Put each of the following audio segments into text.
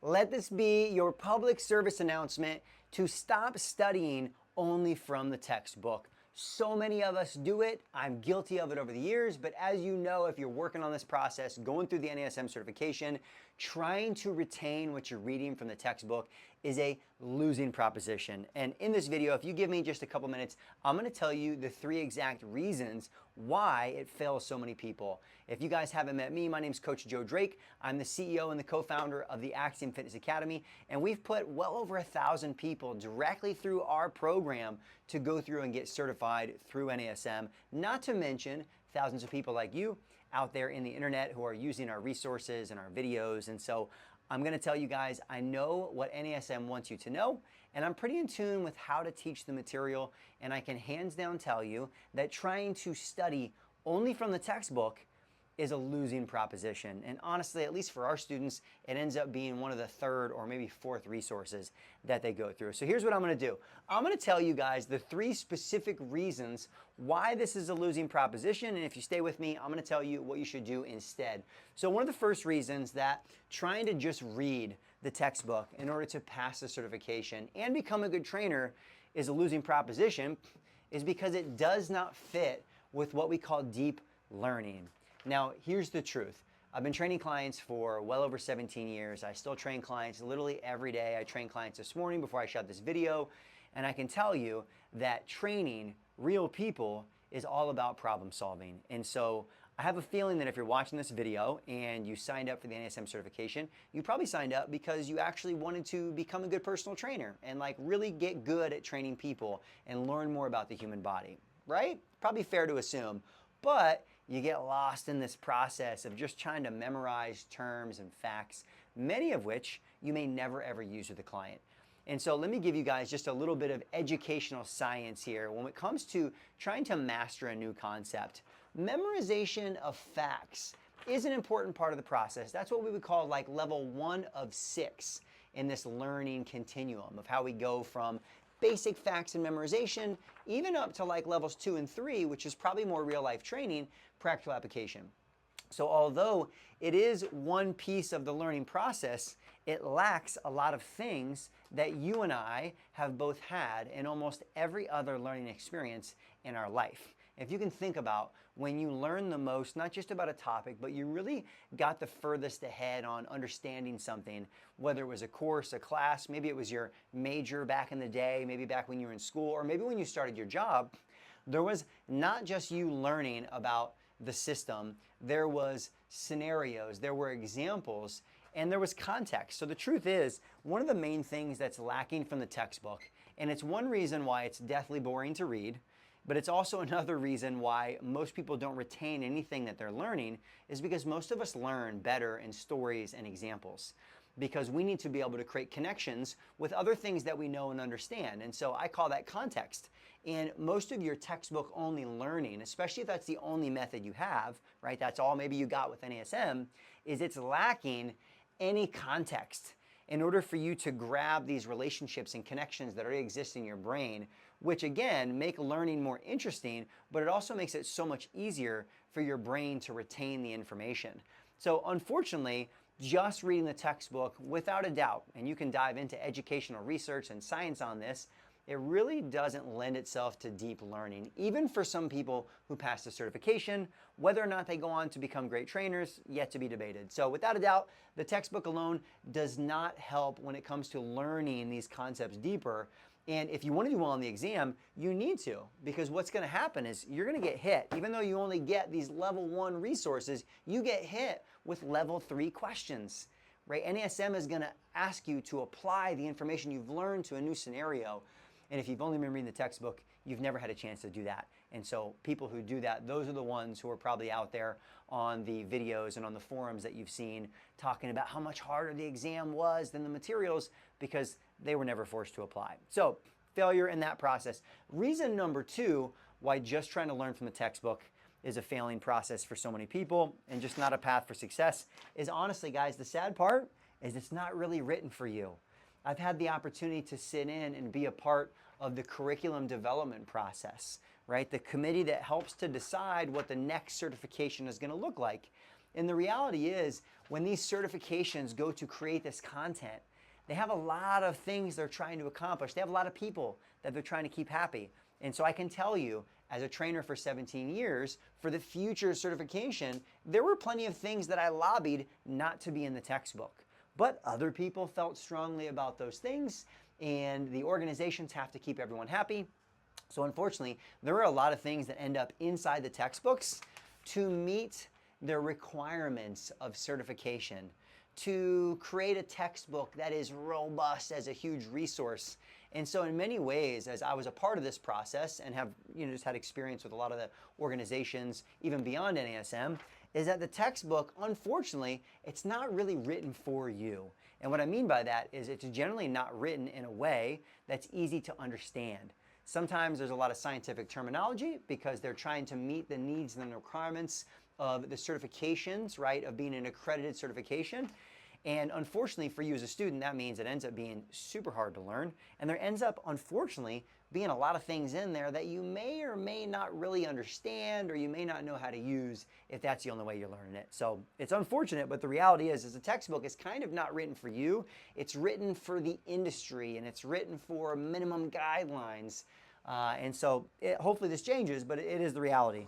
let this be your public service announcement to stop studying only from the textbook. So many of us do it. I'm guilty of it over the years, but as you know, if you're working on this process, going through the NASM certification, trying to retain what you're reading from the textbook is a losing proposition. And in this video, if you give me just a couple minutes, I'm gonna tell you the 3 exact reasons why it fails so many people. If you guys haven't met me, my name's Coach Joe Drake. I'm the CEO and the co-founder of the Axiom Fitness Academy, and we've put well over 1,000 people directly through our program to go through and get certified through NASM, not to mention thousands of people like you out there in the internet who are using our resources and our videos. And so I'm gonna tell you guys, I know what NASM wants you to know, and I'm pretty in tune with how to teach the material, and I can hands down tell you that trying to study only from the textbook is a losing proposition. And honestly, at least for our students, it ends up being one of the 3rd or maybe 4th resources that they go through. So here's what I'm gonna do. I'm gonna tell you guys the 3 specific reasons why this is a losing proposition. And if you stay with me, I'm gonna tell you what you should do instead. So one of the first reasons that trying to just read the textbook in order to pass the certification and become a good trainer is a losing proposition is because it does not fit with what we call deep learning. Now, here's the truth. I've been training clients for well over 17 years. I still train clients literally every day. I trained clients this morning before I shot this video, and I can tell you that training real people is all about problem solving. And so I have a feeling that if you're watching this video and you signed up for the NASM certification, you probably signed up because you actually wanted to become a good personal trainer and like really get good at training people and learn more about the human body, right? Probably fair to assume. But you get lost in this process of just trying to memorize terms and facts, many of which you may never ever use with a client. And so let me give you guys just a little bit of educational science here. When it comes to trying to master a new concept, memorization of facts is an important part of the process. That's what we would call like level 1 of 6 in this learning continuum of how we go from basic facts and memorization, even up to like levels 2 and 3, which is probably more real life training, practical application. So although it is one piece of the learning process, it lacks a lot of things that you and I have both had in almost every other learning experience in our life. If you can think about when you learn the most, not just about a topic, but you really got the furthest ahead on understanding something, whether it was a course, a class, maybe it was your major back in the day, maybe back when you were in school, or maybe when you started your job, there was not just you learning about the system, there was scenarios, there were examples, and there was context. So the truth is, one of the main things that's lacking from the textbook, and it's one reason why it's deathly boring to read, but it's also another reason why most people don't retain anything that they're learning, is because most of us learn better in stories and examples, because we need to be able to create connections with other things that we know and understand. And so I call that context. And most of your textbook only learning, especially if that's the only method you have, right? That's all maybe you got with NASM, is it's lacking any context in order for you to grab these relationships and connections that already exist in your brain, which again, make learning more interesting, but it also makes it so much easier for your brain to retain the information. So unfortunately, just reading the textbook, without a doubt, and you can dive into educational research and science on this, it really doesn't lend itself to deep learning, even for some people who pass the certification. Whether or not they go on to become great trainers, yet to be debated. So without a doubt, the textbook alone does not help when it comes to learning these concepts deeper. And if you want to do well on the exam, you need to, because what's going to happen is you're going to get hit. Even though you only get these level 1 resources, you get hit with level 3 questions, right? NASM is going to ask you to apply the information you've learned to a new scenario. And if you've only been reading the textbook, you've never had a chance to do that. And so people who do that, those are the ones who are probably out there on the videos and on the forums that you've seen talking about how much harder the exam was than the materials, because they were never forced to apply. So failure in that process. Reason number 2 why just trying to learn from the textbook is a failing process for so many people and just not a path for success is, honestly, guys, the sad part is it's not really written for you. I've had the opportunity to sit in and be a part of the curriculum development process, right? The committee that helps to decide what the next certification is going to look like. And the reality is, when these certifications go to create this content, they have a lot of things they're trying to accomplish. They have a lot of people that they're trying to keep happy. And so I can tell you, as a trainer for 17 years, for the future certification, there were plenty of things that I lobbied not to be in the textbook. But other people felt strongly about those things, and the organizations have to keep everyone happy. So unfortunately, there are a lot of things that end up inside the textbooks to meet the requirements of certification, to create a textbook that is robust as a huge resource. And so in many ways, as I was a part of this process and have just had experience with a lot of the organizations, even beyond NASM, is that the textbook, unfortunately, it's not really written for you. And what I mean by that is it's generally not written in a way that's easy to understand. Sometimes there's a lot of scientific terminology because they're trying to meet the needs and the requirements of the certifications, right, of being an accredited certification. And unfortunately for you as a student, that means it ends up being super hard to learn. And there ends up, unfortunately, being a lot of things in there that you may or may not really understand, or you may not know how to use if that's the only way you're learning it. So it's unfortunate, but the reality is a textbook is kind of not written for you. It's written for the industry, and it's written for minimum guidelines. And so hopefully this changes, but it is the reality.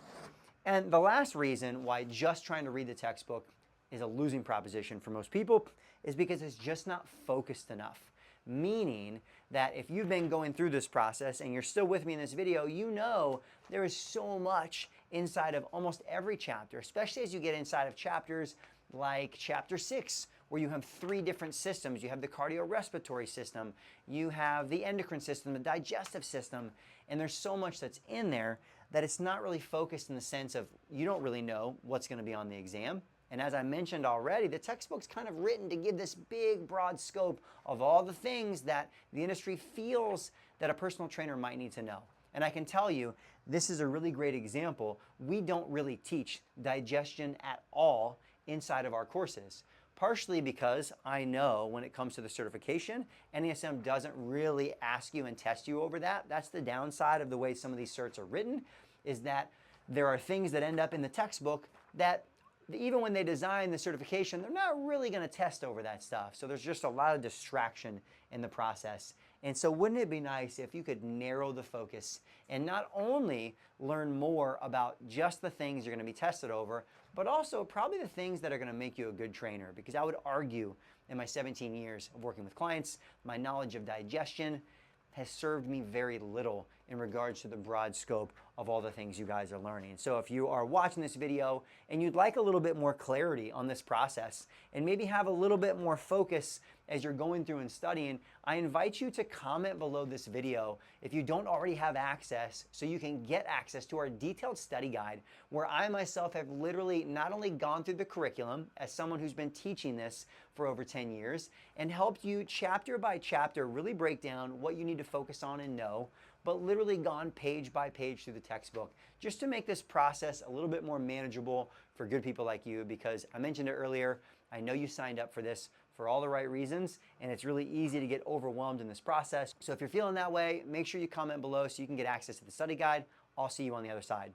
And the last reason why just trying to read the textbook is a losing proposition for most people is because it's just not focused enough. Meaning that if you've been going through this process and you're still with me in this video, you know there is so much inside of almost every chapter, especially as you get inside of chapters like chapter 6, where you have 3 different systems. You have the cardiorespiratory system, you have the endocrine system, the digestive system, and there's so much that's in there that it's not really focused in the sense of you don't really know what's going to be on the exam. And as I mentioned already, the textbook's kind of written to give this big, broad scope of all the things that the industry feels that a personal trainer might need to know. And I can tell you, this is a really great example. We don't really teach digestion at all inside of our courses. Partially because I know when it comes to the certification, NASM doesn't really ask you and test you over that. That's the downside of the way some of these certs are written, is that there are things that end up in the textbook that even when they design the certification, they're not really going to test over that stuff. So there's just a lot of distraction in the process. And so wouldn't it be nice if you could narrow the focus and not only learn more about just the things you're going to be tested over, but also probably the things that are going to make you a good trainer? Because I would argue in my 17 years of working with clients, my knowledge of digestion has served me very little in regards to the broad scope of all the things you guys are learning. So if you are watching this video and you'd like a little bit more clarity on this process and maybe have a little bit more focus as you're going through and studying, I invite you to comment below this video if you don't already have access, so you can get access to our detailed study guide, where I myself have literally not only gone through the curriculum as someone who's been teaching this for over 10 years and helped you chapter by chapter really break down what you need to focus on and know, but literally gone page by page through the textbook just to make this process a little bit more manageable for good people like you. Because I mentioned it earlier, I know you signed up for this for all the right reasons, and it's really easy to get overwhelmed in this process. So if you're feeling that way, make sure you comment below so you can get access to the study guide. I'll see you on the other side.